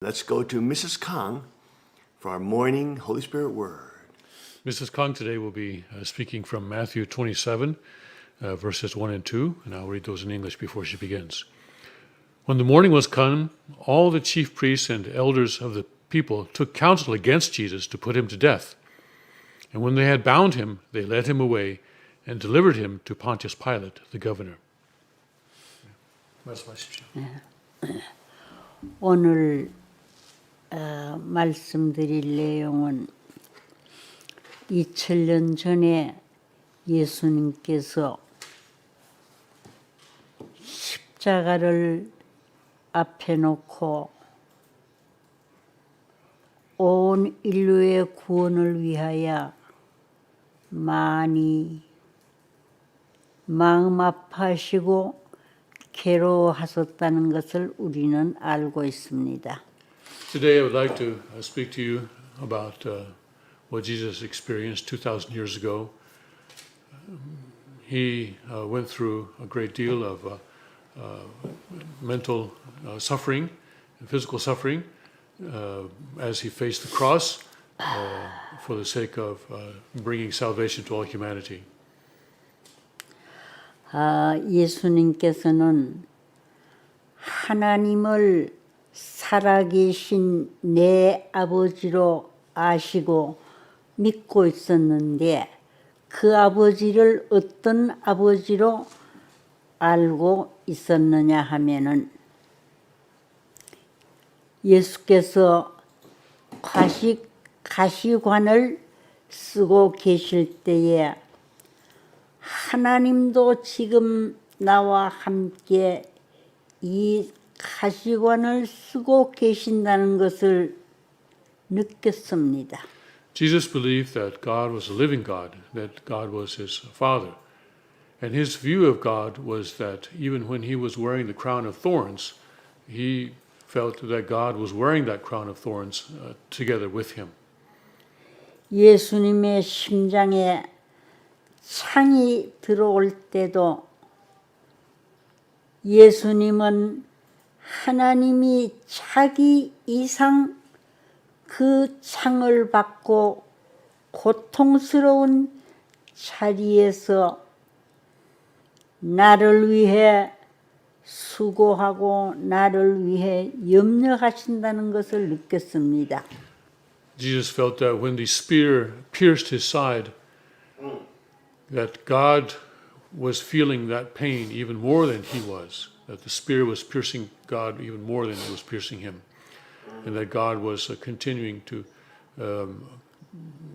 Let's go to Mrs. Kang for our morning Holy Spirit word. Mrs. Kong today will be speaking from Matthew 27, verses 1 and 2, and I'll read those in English before she begins. When the morning was come, all the chief priests and elders of the people took counsel against Jesus to put him to death. And when they had bound him, they led him away and delivered him to Pontius Pilate, the governor. 말씀하십시오. 오늘 말씀드릴 내용은 2000년 전에 예수님께서 십자가를 앞에 놓고 온 인류의 구원을 위하여 많이 마음 아파하시고 괴로워하셨다는 것을 우리는 알고 있습니다. Today I would like to speak to you about what Jesus experienced 2,000 years ago. He went through a great deal of mental suffering, physical suffering, as he faced the cross for the sake of bringing salvation to all humanity. 예수님께서는 하나님을 살아계신 내 아버지로 아시고 믿고 있었는데 그 아버지를 어떤 아버지로 알고 있었느냐 하면은 예수께서 가시관을 쓰고 계실 때에 하나님도 지금 나와 함께 이 가시관을 쓰고 계신다는 것을 느꼈습니다. Jesus believed that God was a living God, that God was his Father. And his view of God was that even when he was wearing the crown of thorns, he felt that God was wearing that crown of thorns together with him. 예수님의 심장에 창이 들어올 때도 예수님은 하나님이 자기 이상 그 창을 받고 고통스러운 자리에서 나를 위해 수고하고 나를 위해 염려하신다는 것을 느꼈습니다. Jesus felt that when the spear pierced his side, that God was feeling that pain even more than he was, that the spear was piercing God even more than it was piercing him, and that God was continuing to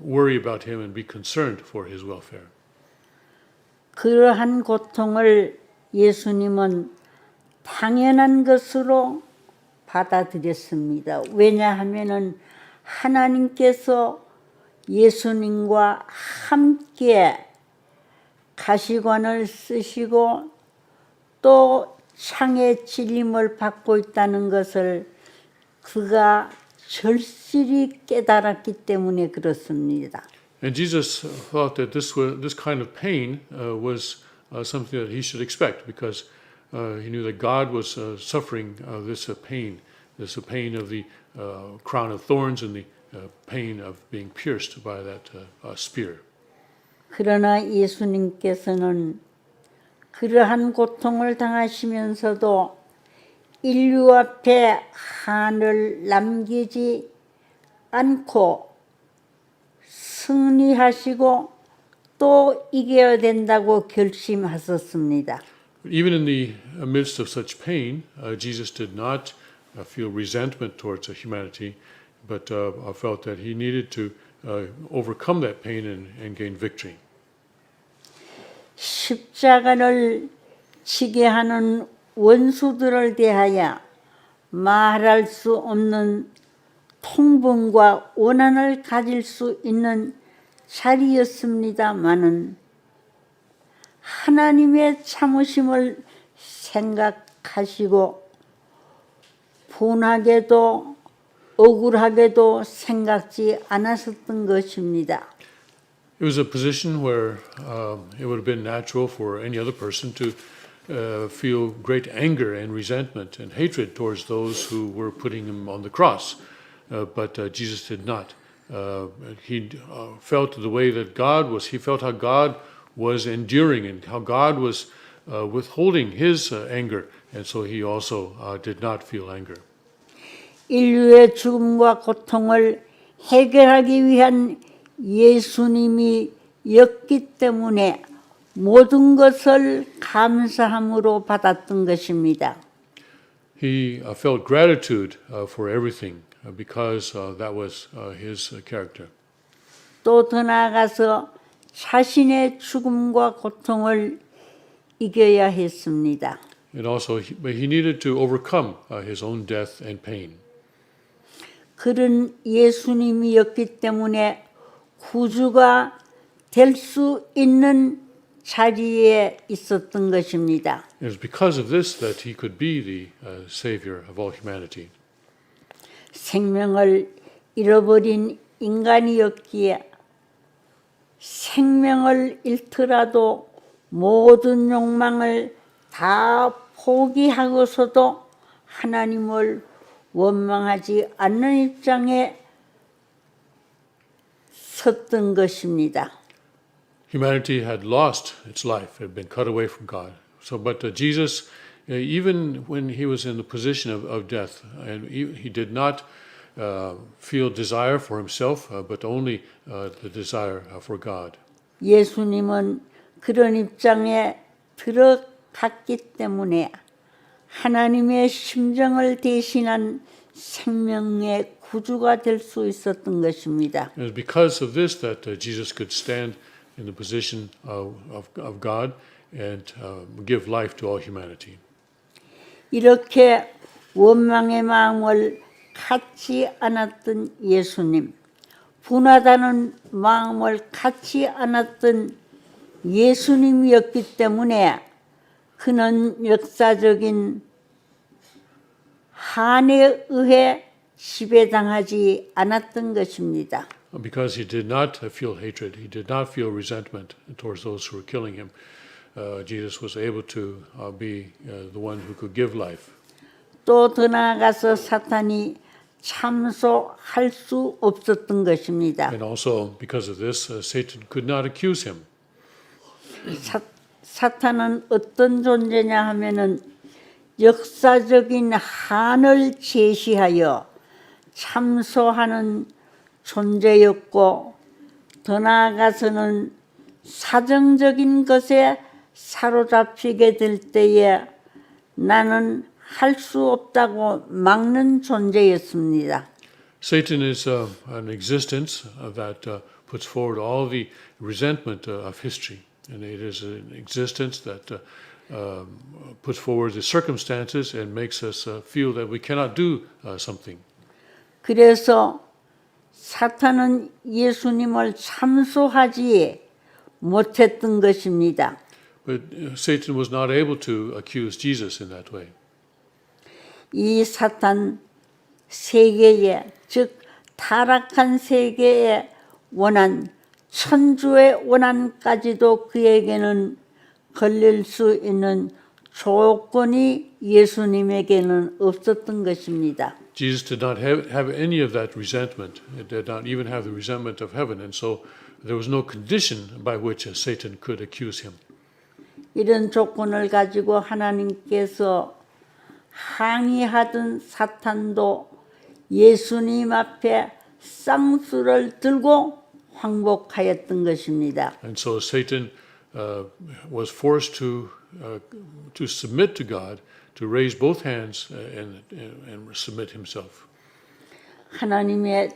worry about him and be concerned for his welfare. 그러한 고통을 예수님은 당연한 것으로 받아들였습니다. 왜냐하면은 하나님께서 예수님과 함께 가시관을 쓰시고 또 창의 찔림을 받고 있다는 것을 그가 절실히 깨달았기 때문에 그렇습니다. And Jesus thought that this kind of pain was something that he should expect, because he knew that God was suffering this pain of the crown of thorns and the pain of being pierced by that spear. 그러나 예수님께서는 그러한 고통을 당하시면서도 인류 앞에 한을 남기지 않고 승리하시고 또 이겨야 된다고 결심하셨습니다. Even in the midst of such pain, Jesus did not feel resentment towards humanity, but felt that he needed to overcome that pain and gain victory. 십자가를 지게 하는 원수들을 대하여 말할 수 없는 통분과 원한을 가질 수 있는 자리였습니다마는 하나님의 참으심을 생각하시고 분하게도 억울하게도 생각지 않았었던 것입니다. It was a position where it would have been natural for any other person to feel great anger and resentment and hatred towards those who were putting him on the cross. But Jesus did not. He felt the way that God was. He felt how God was enduring and how God was withholding his anger. And so he also did not feel anger. 인류의 죽음과 고통을 해결하기 위한 예수님이 였기 때문에 모든 것을 감사함으로 받았던 것입니다. He felt gratitude for everything because that was his character. 또 더 나아가서 자신의 죽음과 고통을 이겨야 했습니다. And also, but he needed to overcome his own death and pain. 그런 예수님이었기 때문에 구주가 될 수 있는 자리에 있었던 것입니다. It was because of this that he could be the savior of all humanity. 생명을 잃어버린 인간이었기에 생명을 잃더라도 모든 욕망을 다 포기하고서도 하나님을 원망하지 않는 입장에 섰던 것입니다. Humanity had lost its life, had been cut away from God. So, but Jesus, even when he was in the position of death, and he did not feel desire for himself, but only the desire for God. 예수님은 그런 입장에 들어갔기 때문에 하나님의 심정을 대신한 생명의 구주가 될 수 있었던 것입니다. It was because of this that Jesus could stand in the position of God and give life to all humanity. 이렇게 원망의 마음을 갖지 않았던 예수님, 분하다는 마음을 갖지 않았던 예수님이었기 때문에 그는 역사적인 한에 의해 지배당하지 않았던 것입니다. Because he did not feel hatred, he did not feel resentment towards those who were killing him. Jesus was able to be the one who could give life. 또 더 나아가서 사탄이 참소할 수 없었던 것입니다. And also because of this, Satan could not accuse him. 사탄은 어떤 존재냐 하면은 역사적인 한을 제시하여 참소하는 존재였고 더 나아가서는 사정적인 것에 사로잡히게 될 때에 나는 할 수 없다고 막는 존재였습니다. Satan is an existence that puts forward all the resentment of history. And it is an existence that puts forward the circumstances and makes us feel that we cannot do something. 그래서 사탄은 예수님을 참소하지 못했던 것입니다. But Satan was not able to accuse Jesus in that way. 이 사탄 세계에, 즉 타락한 세계의 원한, 천주의 원한까지도 그에게는 걸릴 수 있는 조건이 예수님에게는 없었던 것입니다. Jesus did not have any of that resentment. He did not even have the resentment of heaven. And so there was no condition by which Satan could accuse him. 이런 조건을 가지고 하나님께서 항의하던 사탄도 예수님 앞에 쌍수를 들고 항복하였던 것입니다. And so Satan was forced to submit to God, to raise both hands and submit himself. 하나님의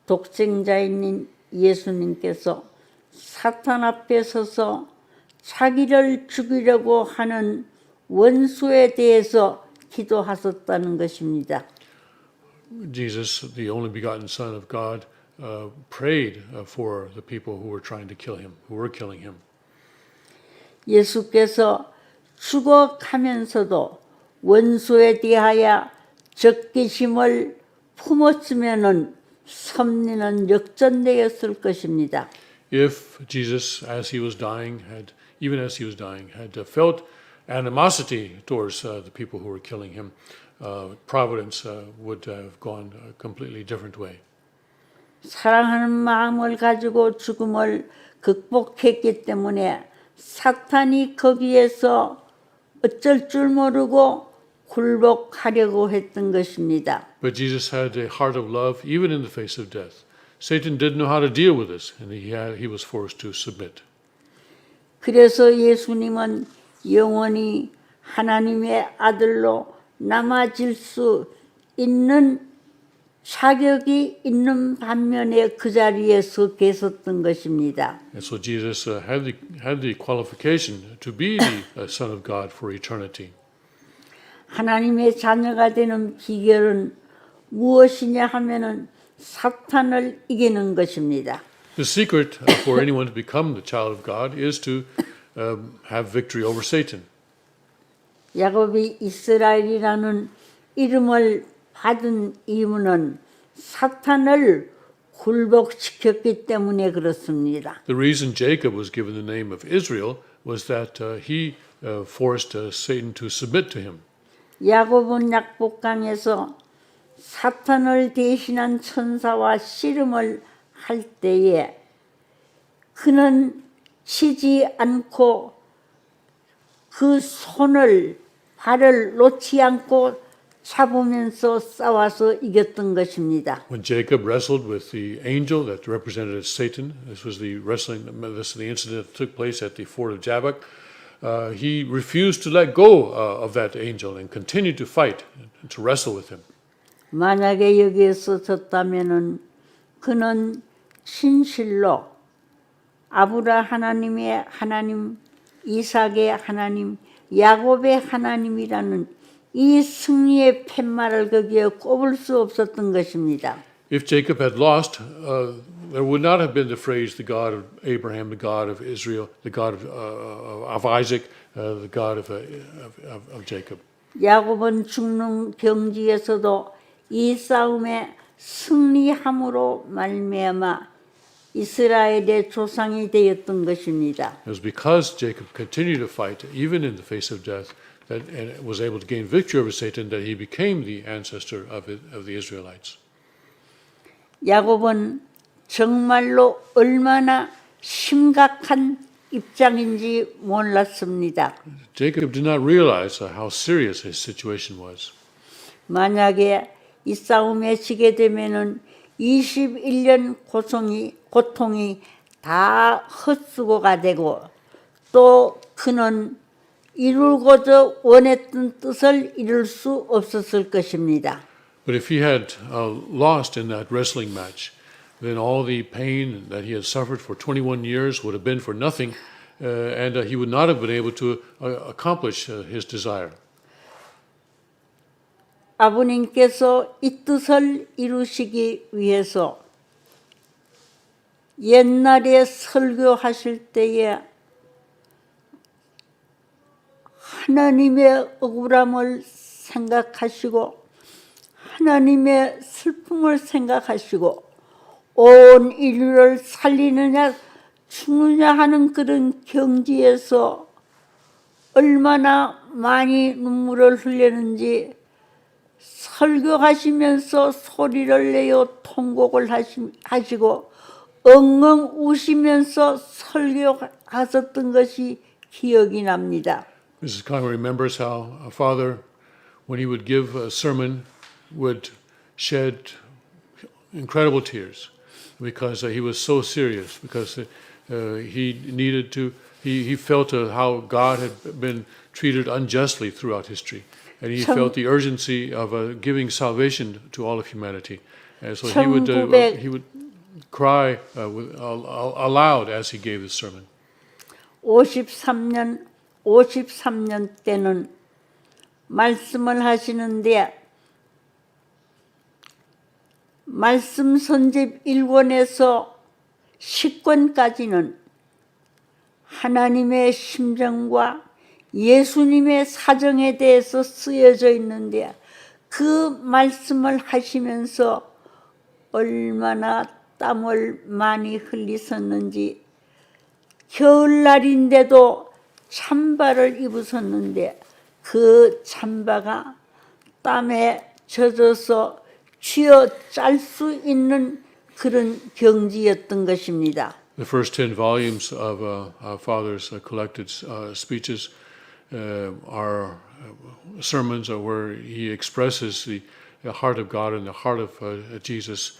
독생자인 예수님께서 사탄 앞에 서서 자기를 죽이려고 하는 원수에 대해서 기도하셨다는 것입니다. Jesus, the only begotten Son of God, prayed for the people who were trying to kill him, who were killing him. 예수께서 죽어가면서도 원수에 대하여 적개심을 품었으면은 섭리는 역전되었을 것입니다. If Jesus, as he was dying, even as he was dying, had felt animosity towards the people who were killing him, providence would have gone a completely different way. 사랑하는 마음을 가지고 죽음을 극복했기 때문에 사탄이 거기에서 어쩔 줄 모르고 굴복하려고 했던 것입니다. But Jesus had a heart of love even in the face of death. Satan didn't know how to deal with this, and he was forced to submit. 그래서 예수님은 영원히 하나님의 아들로 남아질 수 있는 자격이 있는 반면에 그 자리에 서 계셨던 것입니다. And so Jesus had the qualification to be the Son of God for eternity. 하나님의 자녀가 되는 비결은 무엇이냐 하면은 사탄을 이기는 것입니다. The secret for anyone to become the child of God is to have victory over Satan. 야곱이 이스라엘이라는 이름을 받은 이유는 사탄을 굴복시켰기 때문에 그렇습니다. The reason Jacob was given the name of Israel was that he forced Satan to submit to him. 야곱은 약복강에서 사탄을 대신한 천사와 씨름을 할 때에 그는 치지 않고 그 손을 발을 놓지 않고 잡으면서 싸워서 이겼던 것입니다. When Jacob wrestled with the angel that represented Satan, this was the incident that took place at the ford of Jabbok. He refused to let go of that angel and continued to fight, to wrestle with him. 만약에 여기에서 졌다면은 그는 진실로 아브라 하나님의 하나님, 이삭의 하나님, 야곱의 하나님이라는 이 승리의 팻말을 거기에 꼽을 수 없었던 것입니다. If Jacob had lost, there would not have been the phrase the God of Abraham, the God of Israel, the God of Isaac, the God of Jacob. 야곱은 죽는 경지에서도 이 싸움에 승리함으로 말미암아 이스라엘의 조상이 되었던 것입니다. It was because Jacob continued to fight, even in the face of death, and was able to gain victory over Satan, that he became the ancestor of the Israelites. 야곱은 정말로 얼마나 심각한 입장인지 몰랐습니다. Jacob did not realize how serious his situation was. 만약에 이 싸움에 지게 되면은 21년 고통이 다 헛수고가 되고 또 그는 이루고자 원했던 뜻을 이룰 수 없었을 것입니다. But if he had lost in that wrestling match, then all the pain that he had suffered for 21 years would have been for nothing, and he would not have been able to accomplish his desire. 아버님께서 이 뜻을 이루시기 위해서 옛날에 설교하실 때에 하나님의 억울함을 생각하시고 하나님의 슬픔을 생각하시고 온 인류를 살리느냐 죽느냐 하는 그런 경지에서 얼마나 많이 눈물을 흘렸는지 설교하시면서 소리를 내어 통곡을 하시고 엉엉 우시면서 설교하셨던 것이 기억이 납니다. Mrs. Conway remembers how a father, when he would give a sermon, would shed incredible tears because he was so serious, because he felt how God had been treated unjustly throughout history. And he felt the urgency of giving salvation to all of humanity. And so he would cry aloud as he gave his sermon. 53년 때는 말씀을 하시는데 말씀 선집 1권에서 10권까지는 하나님의 심정과 예수님의 사정에 대해서 쓰여져 있는데 그 말씀을 하시면서 얼마나 땀을 많이 흘리셨는지 겨울날인데도 잠바를 입으셨는데 그 잠바가 땀에 젖어서 쥐어 짤 수 있는 그런 경지였던 것입니다. The first 10 volumes of our Father's collected speeches are sermons where he expresses the heart of God and the heart of Jesus.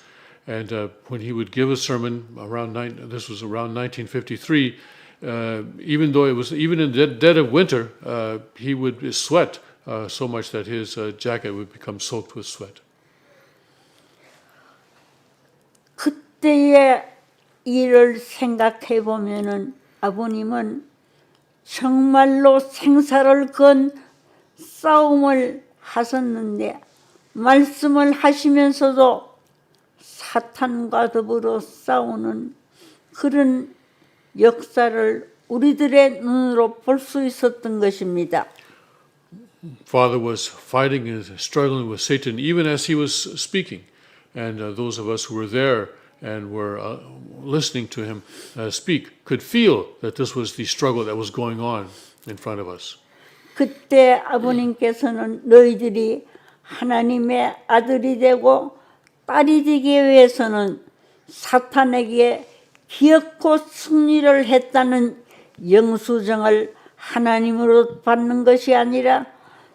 And when he would give a sermon this was around 1953, even though it was even in the dead of winter, he would sweat so much that his jacket would become soaked with sweat. 그때의 일을 생각해 보면은 아버님은 정말로 생사를 건 싸움을 하셨는데 말씀을 하시면서도 사탄과 더불어 싸우는 그런 역사를 우리들의 눈으로 볼 수 있었던 것입니다. Father was fighting and struggling with Satan even as he was speaking. And those of us who were there and were listening to him speak could feel that this was the struggle that was going on in front of us. 그때 아버님께서는 너희들이 하나님의 아들이 되고 딸이 되기 위해서는 사탄에게 기어코 승리를 했다는 영수증을 하나님으로 받는 것이 아니라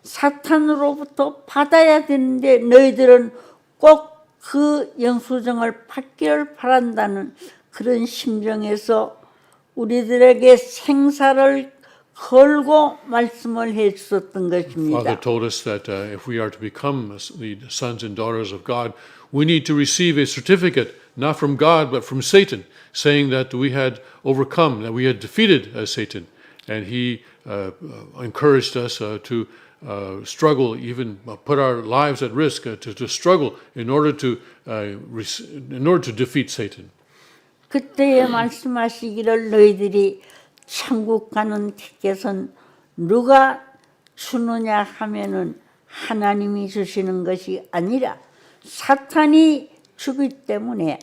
사탄으로부터 받아야 되는데 너희들은 꼭 그 영수증을 받기를 바란다는 그런 심정에서 우리들에게 생사를 걸고 말씀을 해 주셨던 것입니다. Father told us that if we are to become the sons and daughters of God, we need to receive a certificate, not from God, but from Satan, saying that we had overcome, that we had defeated Satan. And he encouraged us to struggle, even put our lives at risk to struggle in order to defeat Satan. 그때에 말씀하시기를 너희들이 천국 가는 티켓은 누가 주느냐 하면은 하나님이 주시는 것이 아니라 사탄이 주기 때문에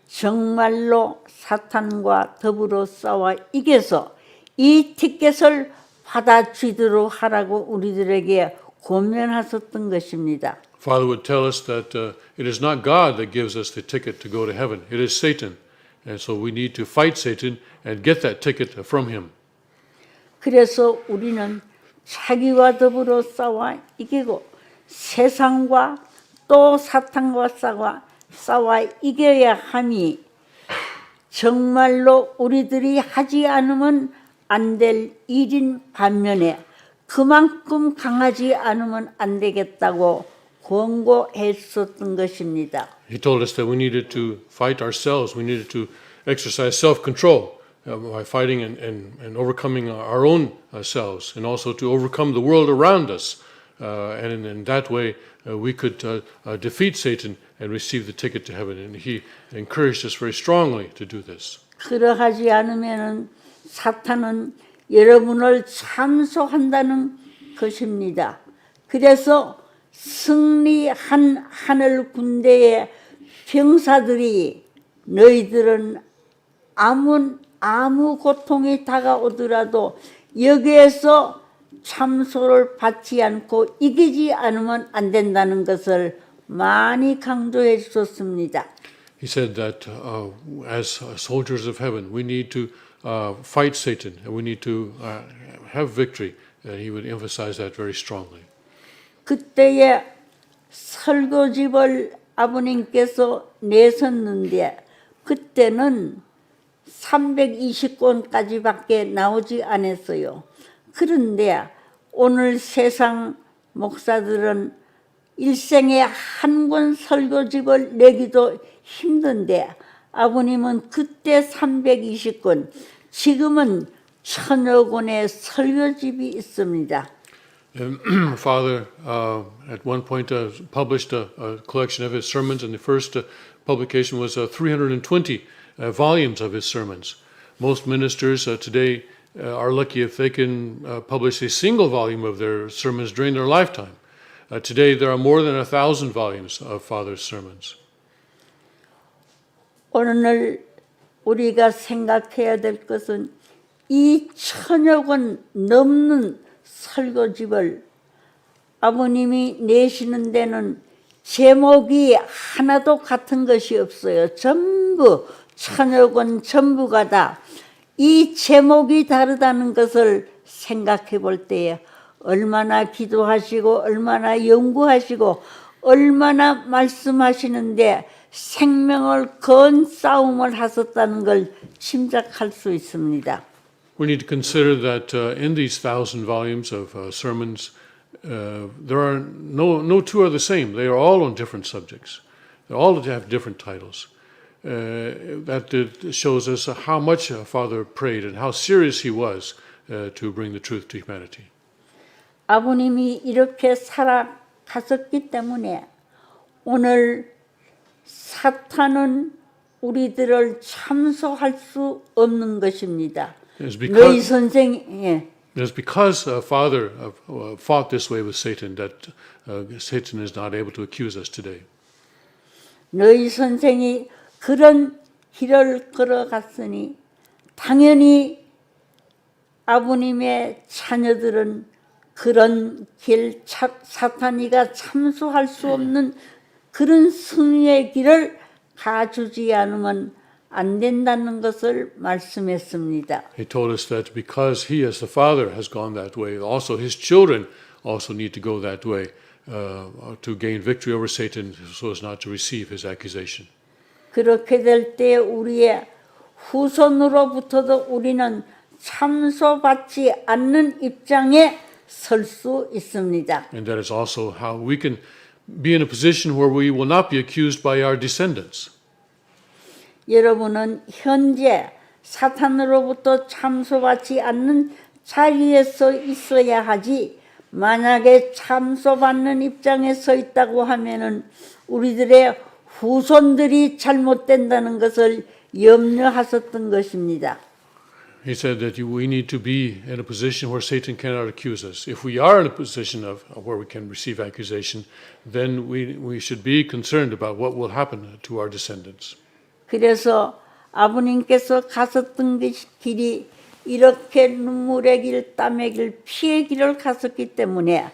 정말로 사탄과 더불어 싸워 이겨서 이 티켓을 받아주도록 하라고 우리들에게 권면하셨던 것입니다. Father would tell us that it is not God that gives us the ticket to go to heaven. It is Satan. And so we need to fight Satan and get that ticket from him. 그래서 우리는 자기와 더불어 싸워 이기고 세상과 또 사탄과 싸워 이겨야 함이 정말로 우리들이 하지 않으면 안 될 일인 반면에 그만큼 강하지 않으면 안 되겠다고 권고했었던 것입니다. He told us that we needed to fight ourselves. We needed to exercise self-control by fighting and overcoming our own selves, and also to overcome the world around us. And in that way, we could defeat Satan and receive the ticket to heaven. And he encouraged us very strongly to do this. 그러하지 않으면은 사탄은 여러분을 참소한다는 것입니다. 그래서 승리한 하늘 군대의 병사들이 너희들은 아무 고통이 다가오더라도 여기에서 참소를 받지 않고 이기지 않으면 안 된다는 것을 많이 강조해 주셨습니다. He said that as soldiers of heaven, we need to fight Satan and we need to have victory. And he would emphasize that very strongly. 그때의 설교집을 아버님께서 내셨는데 그때는 320권까지밖에 나오지 않았어요. 그런데 오늘 세상 목사들은 일생에 한 권 설교집을 내기도 힘든데 아버님은 그때 320권, 지금은 1000여 권의 설교집이 있습니다. Father, at one point, published a collection of his sermons, and the first publication was 320 volumes of his sermons. Most ministers today are lucky if they can publish a single volume of their sermons during their lifetime. Today, there are more than 1,000 volumes of Father's sermons. 오늘 우리가 생각해야 될 것은 이 1000여 권 넘는 설교집을 아버님이 내시는 데는 제목이 하나도 같은 것이 없어요. 전부 1000여 권 전부가 다 이 제목이 다르다는 것을 생각해 볼 때에 얼마나 기도하시고 얼마나 연구하시고 얼마나 말씀하시는데 생명을 건 싸움을 하셨다는 걸 짐작할 수 있습니다. We need to consider that in these 1,000 volumes of sermons, there are no two are the same. They are all on different subjects. They all have different titles. That shows us how much Father prayed and how serious he was to bring the truth to humanity. 아버님이 이렇게 살아가셨기 때문에 오늘 사탄은 우리들을 참소할 수 없는 것입니다. It's 너희 because, 선생, 예. it's because Father fought this way with Satan that Satan is not able to accuse us today. 너희 선생이 그런 길을 걸어갔으니 당연히 아버님의 자녀들은 그런 길 사탄이가 참수할 수 없는 그런 승리의 길을 가주지 않으면 안 된다는 것을 말씀했습니다. He told us that because he, as the Father, has gone that way, also his children also need to go that way to gain victory over Satan so as not to receive his accusation. 그렇게 될 때 우리의 후손으로부터도 우리는 참소받지 않는 입장에 설 수 있습니다. And that is also how we can be in a position where we will not be accused by our descendants. 여러분은 현재 사탄으로부터 참소받지 않는 자리에서 있어야 하지 만약에 참소받는 입장에 서 있다고 하면은 우리들의 후손들이 잘못된다는 것을 염려하셨던 것입니다. He said that we need to be in a position where Satan cannot accuse us. If we are in a position of where we can receive accusation, then we should be concerned about what will happen to our descendants. 그래서 아버님께서 가셨던 길이 이렇게 눈물의 길, 땀의 길, 피의 길을 가셨기 때문에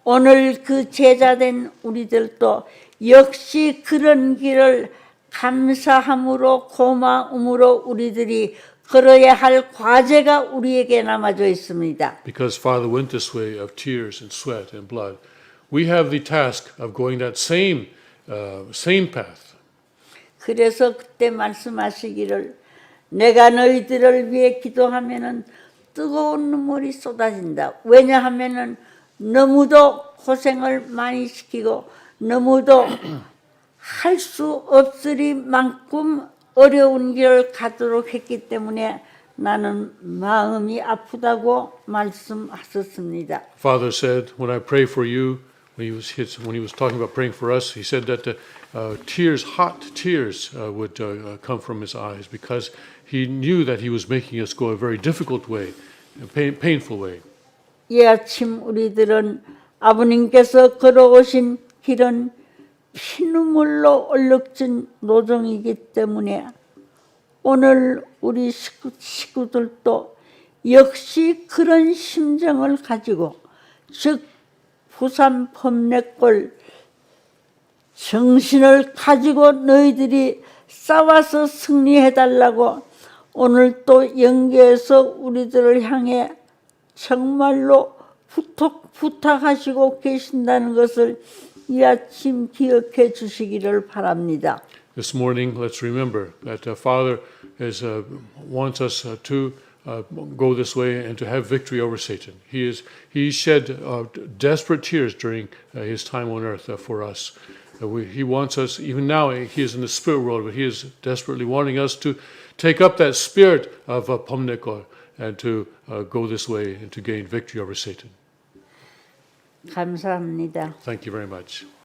오늘 그 제자된 우리들도 역시 그런 길을 감사함으로 고마움으로 우리들이 걸어야 할 과제가 우리에게 남아져 있습니다. Because Father went this way of tears and sweat and blood, we have the task of going that same path. 그래서 그때 말씀하시기를 내가 너희들을 위해 기도하면은 뜨거운 눈물이 쏟아진다. 왜냐하면은 너무도 고생을 많이 시키고 너무도 할 수 없으리 만큼 어려운 길을 가도록 했기 때문에 나는 마음이 아프다고 말씀하셨습니다. Father said, when I pray for you, when he was talking about praying for us, he said that tears, hot tears would come from his eyes because he knew that he was making us go a very difficult way, a painful way. 이 아침 우리들은 아버님께서 걸어오신 길은 피눈물로 얼룩진 노정이기 때문에 오늘 우리 식구들도 역시 그런 심정을 가지고 즉 부산 범례골 정신을 가지고 너희들이 싸워서 승리해달라고 오늘 또 연계해서 우리들을 향해 정말로 부탁하시고 계신다는 것을 이 아침 기억해 주시기를 바랍니다. This morning, let's remember that Father wants us to go this way and to have victory over Satan. He shed desperate tears during his time on earth for us. He wants us, even now, he is in the spirit world, but he is desperately wanting us to take up that spirit of Pomnekor and to go this way and to gain victory over Satan. 감사합니다. Thank you very much.